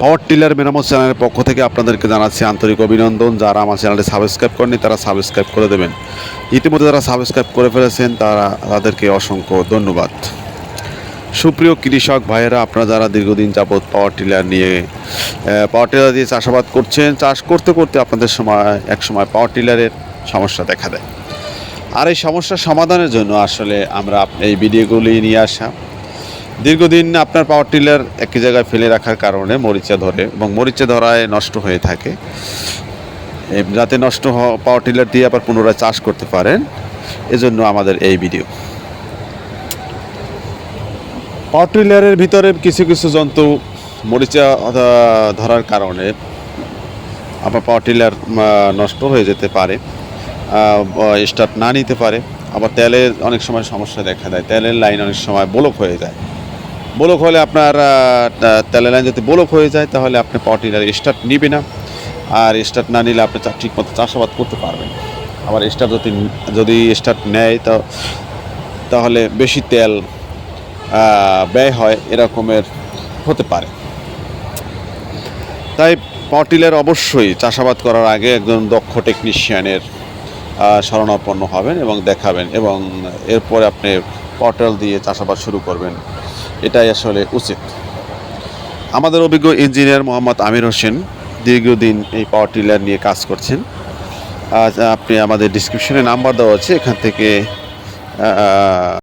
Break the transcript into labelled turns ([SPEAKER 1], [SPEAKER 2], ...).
[SPEAKER 1] Power tiller মেরামত চ্যানেলের পক্ষ থেকে আপনাদেরকে জানাচ্ছি আন্তরিক অভিনন্দন। যারা আমার চ্যানেলটি সাবস্ক্রাইব করেনি তারা সাবস্ক্রাইব করে দেবেন। ইতিমধ্যে যারা সাবস্ক্রাইব করে ফেলেছেন তাদেরকে অসংখ্য ধন্যবাদ। সুপ্রিয় কৃষক ভাইয়েরা, আপনারা যারা দীর্ঘদিন যাবৎ পাওয়ার টিলার দিয়ে চাষাবাদ করছেন, চাষ করতে করতে আপনাদের এক সময় পাওয়ার টিলারের সমস্যা দেখা দেয়। আর এই সমস্যার সমাধানের জন্য আসলে আমরা এই ভিডিওগুলি নিয়ে আসা। দীর্ঘদিন আপনার পাওয়ার টিলার একই জায়গায় ফেলে রাখার কারণে মরিচা ধরে এবং মরিচা ধরায় নষ্ট হয়ে থাকে। যাতে পাওয়ার টিলার দিয়ে আবার পুনরায় চাষ করতে পারেন, এজন্য আমাদের এই ভিডিও। পাওয়ার টিলারের ভিতরে কিছু কিছু জন্তু মরিচা ধরার কারণে আপনার পাওয়ার টিলার নষ্ট হয়ে যেতে পারে, স্টার্ট না নিতে পারে। আবার তেলের অনেক সময় সমস্যা দেখা দেয়, তেলের লাইন অনেক সময় ব্লক হয়ে যায়। ব্লক হলে আপনার তেলের লাইন যদি ব্লক হয়ে যায় তাহলে আপনি পাওয়ার টিলার স্টার্ট নিবে না, আর স্টার্ট না নিলে আপনি ঠিকমতো চাষাবাদ করতে পারবেন। আবার স্টার্ট যদি স্টার্ট নেয় তাহলে বেশি তেল ব্যয় হয়, এরকমের হতে পারে। তাই পাওয়ার টিলার অবশ্যই চাষাবাদ করার আগে একজন দক্ষ টেকনিশিয়ানের শরণাপন্ন হবেন এবং দেখাবেন, এবং এরপরে আপনি পাওয়ার টিলার দিয়ে চাষাবাদ শুরু করবেন। এটাই আসলে উচিত। আমাদের অভিজ্ঞ ইঞ্জিনিয়ার মোহাম্মদ আমির হোসেন দীর্ঘদিন এই পাওয়ার টিলার নিয়ে কাজ করছেন। আপনি আমাদের ডিসক্রিপশনে নাম্বার দেওয়া আছে, এখান থেকে